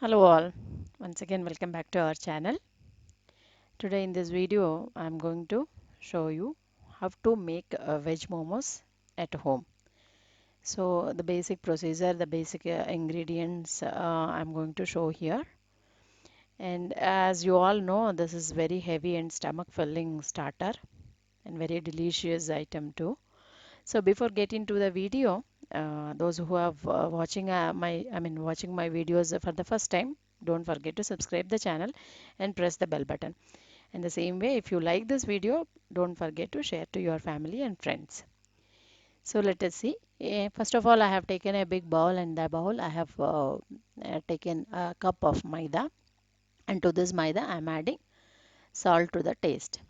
Hello all, once again welcome back to our channel. Today in this video I am going to show you how to make veg momos at home. So the basic procedure, the basic ingredients I am going to show here. And as you all know, this is very heavy and stomach filling starter and very delicious item too. So before getting to the video, those who are watching my videos for the first time, don't forget to subscribe the channel and press the bell button. In the same way, if you like this video, don't forget to share to your family and friends. So let us see. First of all, I have taken a big bowl, and the bowl I have taken a cup of maida, and to this maida I am adding salt to the taste.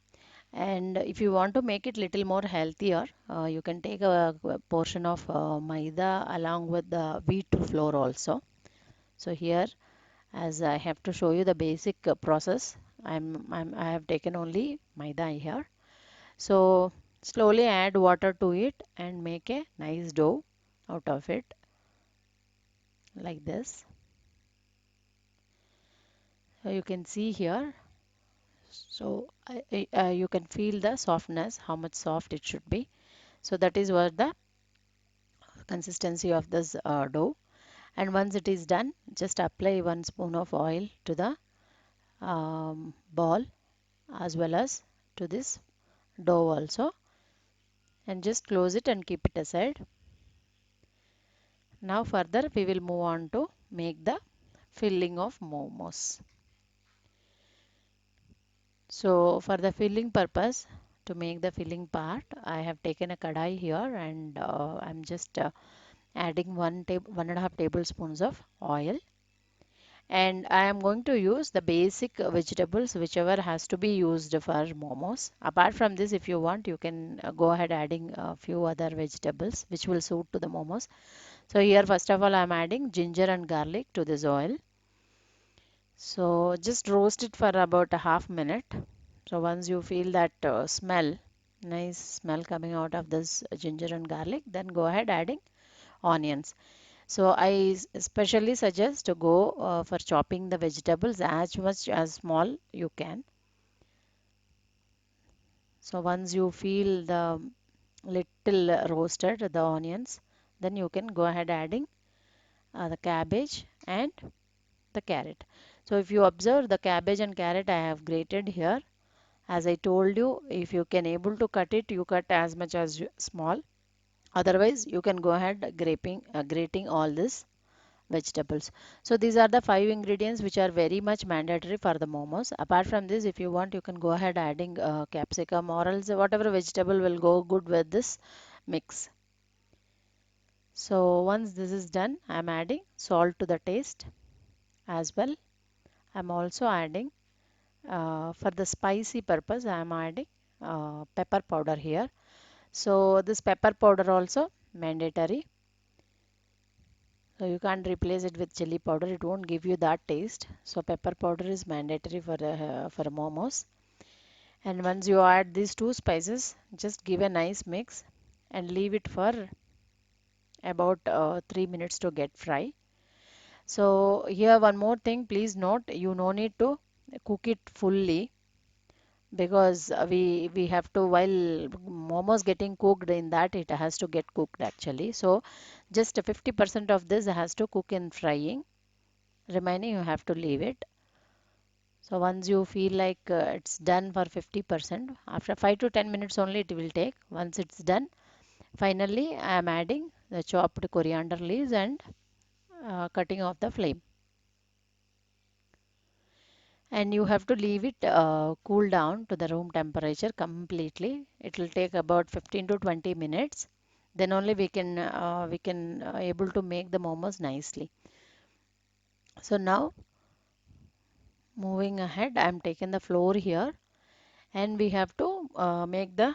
And if you want to make it little more healthier, you can take a portion of maida along with the wheat flour also. So here, as I have to show you the basic process, I have taken only maida here. So slowly add water to it and make a nice dough out of it like this. So you can see here. So you can feel the softness, how much soft it should be. So that is what the consistency of this dough. And once it is done, just apply 1 spoon of oil to the ball as well as to this dough also, and just close it and keep it aside. Now further we will move on to make the filling of momos. So for the filling purpose, to make the filling part, I have taken a kadai here, and I'm just adding 1.5 tablespoons of oil, and I am going to use the basic vegetables whichever has to be used for momos. Apart from this, if you want, you can go ahead adding a few other vegetables which will suit to the momos. So here first of all I am adding ginger and garlic to this oil. So just roast it for about a half minute. So once you feel that nice smell coming out of this ginger and garlic, then go ahead adding onions. So I especially suggest to go for chopping the vegetables as much as small you can. So once you feel the little roasted the onions, then you can go ahead adding the cabbage and the carrot. So if you observe the cabbage and carrot I have grated here. As I told you, if you can able to cut it, you cut as much as small. Otherwise, you can go ahead grating all this vegetables. So these are the five ingredients which are very much mandatory for the momos. Apart from this, if you want, you can go ahead adding capsicum or else whatever vegetable will go good with this mix. So once this is done, I'm adding salt to the taste as well. I'm also adding for the spicy purpose, I'm adding pepper powder here. So this pepper powder also mandatory. So you can't replace it with chili powder. It won't give you that taste. So pepper powder is mandatory for momos. And once you add these two spices, just give a nice mix and leave it for about 3 minutes to get fry. So here one more thing, please note, you no need to cook it fully because we have to, while momos getting cooked, in that it has to get cooked actually. So just 50% of this has to cook in frying, remaining you have to leave it. So once you feel like it's done for 50%, after 5 to 10 minutes only it will take. Once it's done, finally I am adding the chopped coriander leaves and cutting off the flame. And you have to leave it cool down to the room temperature completely. It will take about 15 to 20 minutes. Then only we can able to make the momos nicely. So now moving ahead, I am taking the flour here, and we have to make the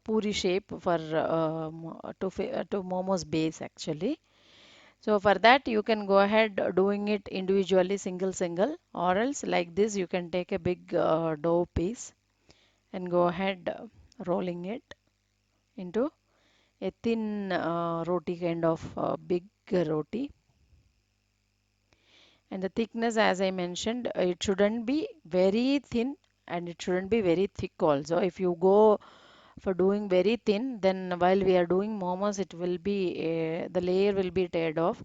puri shape for to momos base actually. So for that you can go ahead doing it individually, single, or else like this you can take a big dough piece and go ahead rolling it into a thin roti, kind of big roti, And the thickness, as I mentioned, it shouldn't be very thin and it shouldn't be very thick also. If you go for doing very thin, then while we are doing momos, it will be the layer will be teared off.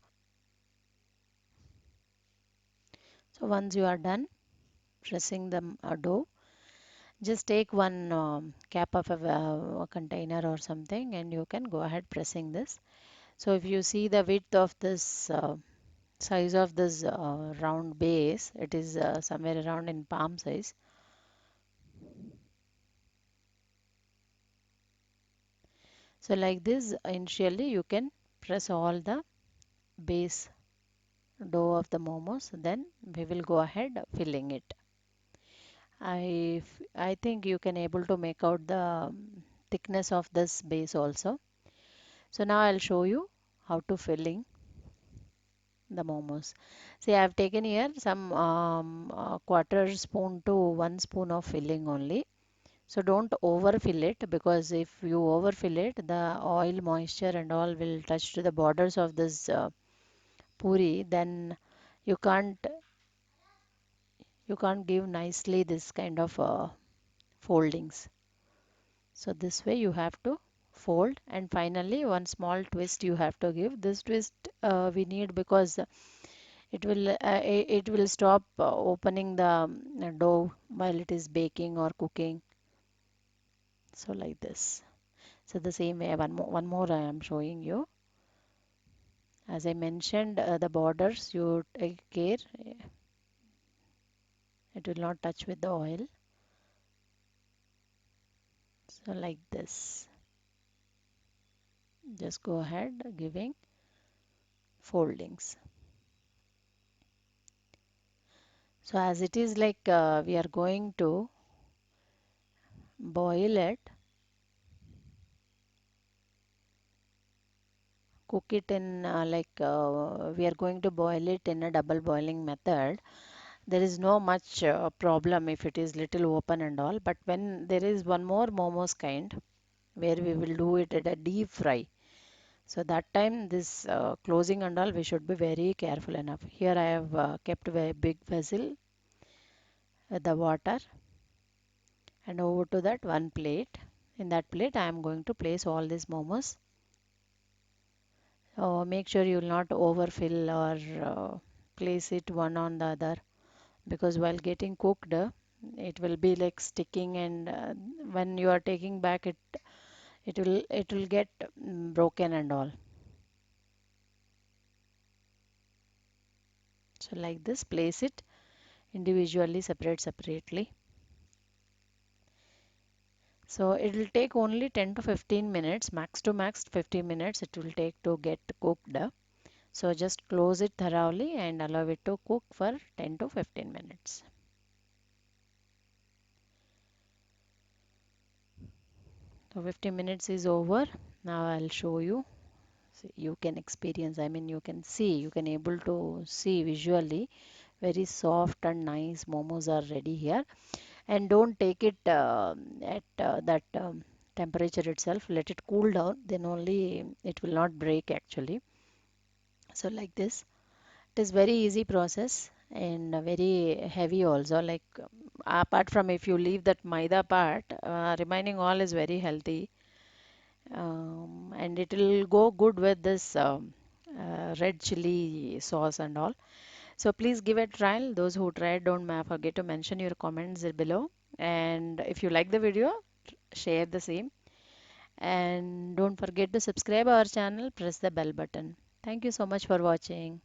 So once you are done pressing the dough, just take one cap of a container or something and you can go ahead pressing this. So if you see the width of this size of this round base, it is somewhere around in palm size. So like this, initially you can press all the base dough of the momos, then we will go ahead filling it. I think you can able to make out the thickness of this base also. So now I'll show you how to filling the momos. See, I have taken here some quarter spoon to 1 spoon of filling only. So don't overfill it, because if you overfill it, the oil moisture and all will touch to the borders of this puri. Then you can't you can't give nicely this kind of foldings. So this way you have to fold, and finally one small twist you have to give. This twist we need because it will stop opening the dough while it is baking or cooking. So like this. So the same way, one more I am showing you. As I mentioned, the borders you take care, it will not touch with the oil. So like this, just go ahead giving foldings. So as it is like we are going to boil it, cook it in we are going to boil it in a double boiling method. There is no much problem if it is little open and all, but when there is one more momos kind where we will do it at a deep fry, so that time this closing and all we should be very careful enough. Here I have kept a very big vessel with the water, and over to that one plate. In that plate I am going to place all these momos. Make sure you will not overfill or place it one on the other, because while getting cooked it will be like sticking, and when you are taking back it will get broken and all. So like this, place it individually, separately. So it will take only 10 to 15 minutes, max to max 15 minutes it will take to get cooked. So just close it thoroughly and allow it to cook for 10 to 15 minutes. So 15 minutes is over. Now I'll show you. So you can experience, I mean you can see, you can able to see visually very soft and nice momos are ready here. And don't take it at that temperature itself. Let it cool down, then only it will not break actually. So like this, it is very easy process and very heavy also. Like apart from if you leave that maida part, remaining all is very healthy, and it will go good with this red chili sauce and all. So please give it a trial. Those who tried, don't forget to mention your comments below. And if you like the video, share the same. And don't forget to subscribe our channel, press the bell button. Thank you so much for watching.